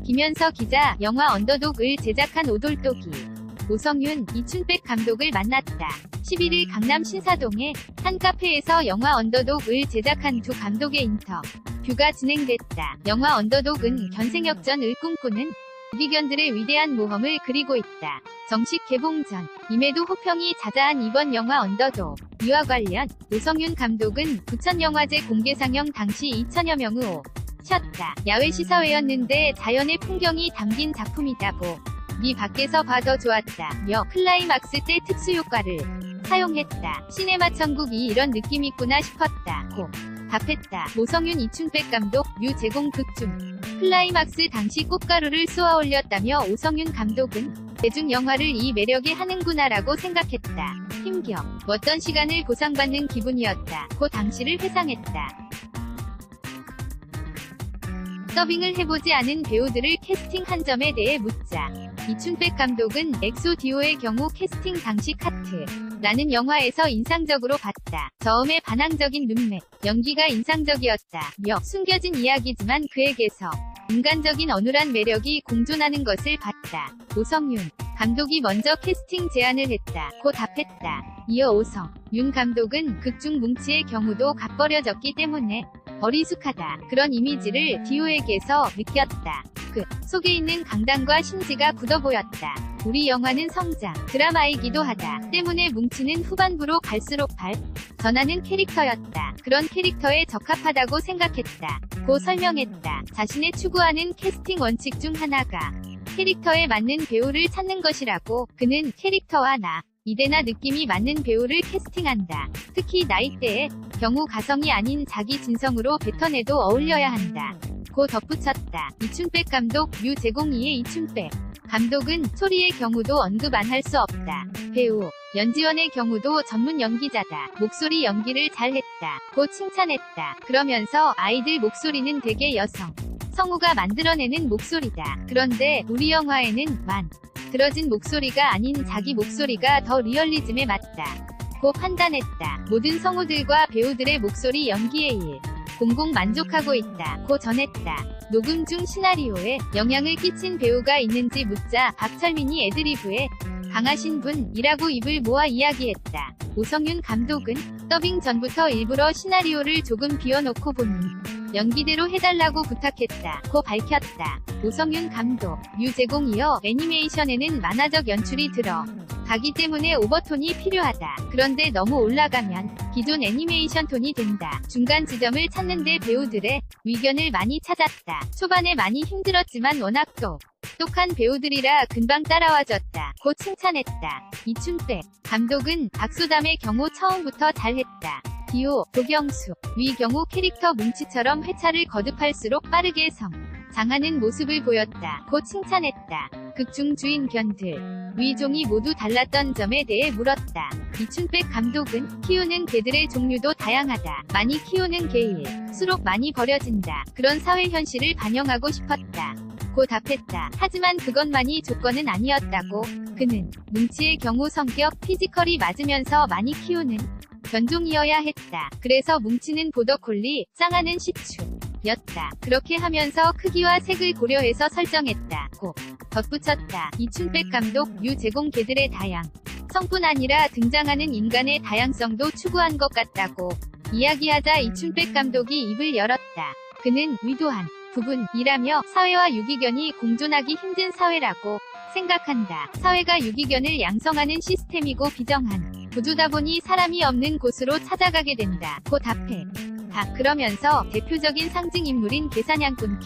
김현서 기자, 영화 언더독을 제작한 오돌독이 오성윤, 이춘백 감독을 만났다. 11일 강남 신사동의 한 카페에서 영화 언더독을 제작한 두 감독의 인터뷰가 진행됐다. 영화 언더독은 견생역전을 꿈꾸는 유기견들의 위대한 모험을 그리고 있다. 정식 개봉 전 임에도 호평이 자자한 이번 영화 언더독. 이와 관련 오성윤 감독은 부천영화제 공개 상영 당시 2천여 명을 오셨다. 야외 시사회였는데 자연의 풍경이 담긴 작품이다고. 네 밖에서 봐도 좋았다. 클라이막스 때 특수효과를 사용했다. 시네마 천국이 이런 느낌있구나 싶었다. 고 답했다. 오성윤 이춘백 감독, 유 제공 극중 클라이막스 당시 꽃가루를 쏘아 올렸다며 오성윤 감독은 대중영화를 이 매력에 하는구나라고 생각했다. 힘겨 어떤 시간을 보상받는 기분이었다. 고 당시를 회상했다. 더빙을 해보지 않은 배우들을 캐스팅한 점에 대해 묻자 이춘백 감독은 엑소디오의 경우 캐스팅 당시 카트라는 영화에서 인상적으로 봤다. 저음의 반항적인 눈매, 연기가 인상적이었다. 숨겨진 이야기지만 그에게서 인간적인 어눌한 매력이 공존하는 것을 봤다. 오성윤 감독이 먼저 캐스팅 제안을 했다. 고 답했다. 이어 오성윤 감독은 극중 뭉치의 경우도 갓버려졌기 때문에 어리숙하다. 그런 이미지를 디오에게서 느꼈다. 그 속에 있는 강단과 심지가 굳어 보였다. 우리 영화는 성장 드라마이기도 하다. 때문에 뭉치는 후반부로 갈수록 전하는 캐릭터였다. 그런 캐릭터에 적합하다고 생각했다. 고 설명했다. 자신의 추구하는 캐스팅 원칙 중 하나가 캐릭터에 맞는 배우를 찾는 것이라고. 그는 캐릭터와 이대나 느낌이 맞는 배우를 캐스팅한다. 특히 나이대의 경우 가성이 아닌 자기 진성으로 뱉어내도 어울려야 한다. 고 덧붙였다. 이춘백 감독, 유 제공2의 이춘백 감독은 소리의 경우도 언급 안 할 수 없다. 배우 연지원의 경우도 전문 연기자다. 목소리 연기를 잘했다. 고 칭찬했다. 그러면서 아이들 목소리는 대개 여성 성우가 만들어내는 목소리다. 그런데 우리 영화에는 들어진 목소리가 아닌 자기 목소리가 더 리얼리즘에 맞다. 고 판단했다. 모든 성우들과 배우들의 목소리 연기에 공공 만족하고 있다. 고 전했다. 녹음 중 시나리오에 영향을 끼친 배우가 있는지 묻자 박철민이 애드리브에 강하신 분이라고 입을 모아 이야기했다. 오성윤 감독은 더빙 전부터 일부러 시나리오를 조금 비워놓고 본인 연기대로 해달라고 부탁했다. 고 밝혔다. 오성윤 감독, 유 제공2여 애니메이션에는 만화적 연출이 들어가기 때문에 오버톤이 필요하다. 그런데 너무 올라가면 기존 애니메이션 톤이 된다. 중간 지점을 찾는데 배우들의 의견을 많이 찾았다. 초반에 많이 힘들었지만 워낙 똑똑한 배우들이라 금방 따라와줬다. 고 칭찬했다. 이춘백 감독은 박소담의 경우 처음부터 잘했다. 디오, 도경수, 위 경우 캐릭터 뭉치처럼 회차를 거듭할수록 빠르게 장하는 모습을 보였다. 고 칭찬했다. 극중 주인견들, 위종이 모두 달랐던 점에 대해 물었다. 이춘백 감독은 키우는 개들의 종류도 다양하다. 많이 키우는 개일수록 많이 버려진다. 그런 사회 현실을 반영하고 싶었다. 고 답했다. 하지만 그것만이 조건은 아니었다고. 그는 뭉치의 경우 성격, 피지컬이 맞으면서 많이 키우는 견종이어야 했다. 그래서 뭉치는 보더콜리, 짱아는 시츄였다. 그렇게 하면서 크기와 색을 고려해서 설정했다. 고 덧붙였다. 이춘백 감독, 유 제공 개들의 다양성뿐 아니라 등장하는 인간의 다양성도 추구한 것 같다고 이야기하자 이춘백 감독이 입을 열었다. 그는 의도한 부분이라며 사회와 유기견이 공존하기 힘든 사회라고 생각한다. 사회가 유기견을 양성하는 시스템이고 비정한 구조다 보니 사람이 없는 곳으로 찾아가게 된다. 고 답했다. 그러면서 대표적인 상징인물인 개사냥꾼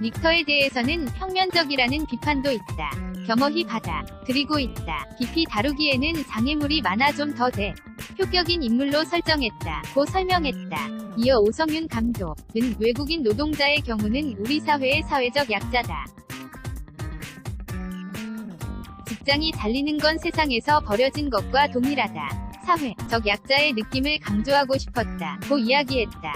릭터에 대해서는 평면적이라는 비판도 있다. 겸허히 받아들이고 있다. 깊이 다루기에는 장애물이 많아 좀 더 대표격인 인물로 설정했다. 고 설명했다. 이어 오성윤 감독은 외국인 노동자의 경우는 우리 사회의 사회적 약자다. 직장이 잘리는 건 세상에서 버려진 것과 동일하다. 사회적 약자의 느낌을 강조하고 싶었다. 고 이야기했다.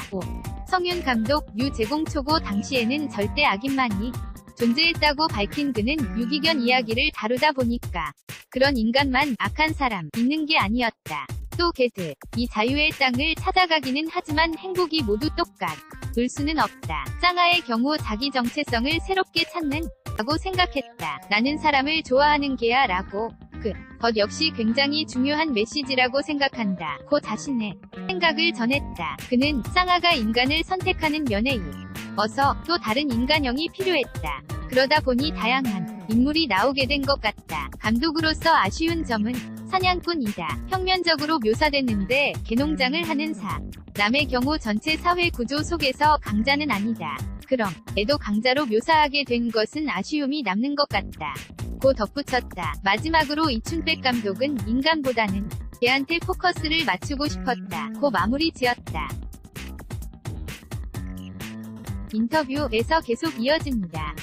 성윤 감독, 유 제공 초고 당시에는 절대 악인만이 존재했다고 밝힌 그는 유기견 이야기를 다루다 보니까 그런 인간만 악한 사람 있는 게 아니었다. 또 개들, 이 자유의 땅을 찾아가기는 하지만 행복이 모두 똑같을 수는 없다. 짱아의 경우 자기 정체성을 새롭게 찾는 라고 생각했다. 나는 사람을 좋아하는 개야 라고. 것 역시 굉장히 중요한 메시지라고 생각한다. 고 자신의 생각을 전했다. 그는 쌍아가 인간을 선택하는 면에 어서 또 다른 인간형이 필요했다. 그러다 보니 다양한 인물이 나오게 된 것 같다. 감독으로서 아쉬운 점은 사냥꾼이다. 평면적으로 묘사됐는데 개농장을 하는 사람의 경우 전체 사회 구조 속에서 강자는 아니다. 그럼 애도 강자로 묘사하게 된 것은 아쉬움이 남는 것 같다. 고 덧붙였다. 마지막으로 이춘백 감독은 인간보다는 개한테 포커스를 맞추고 싶었다. 고 마무리 지었다. 인터뷰에서 계속 이어집니다.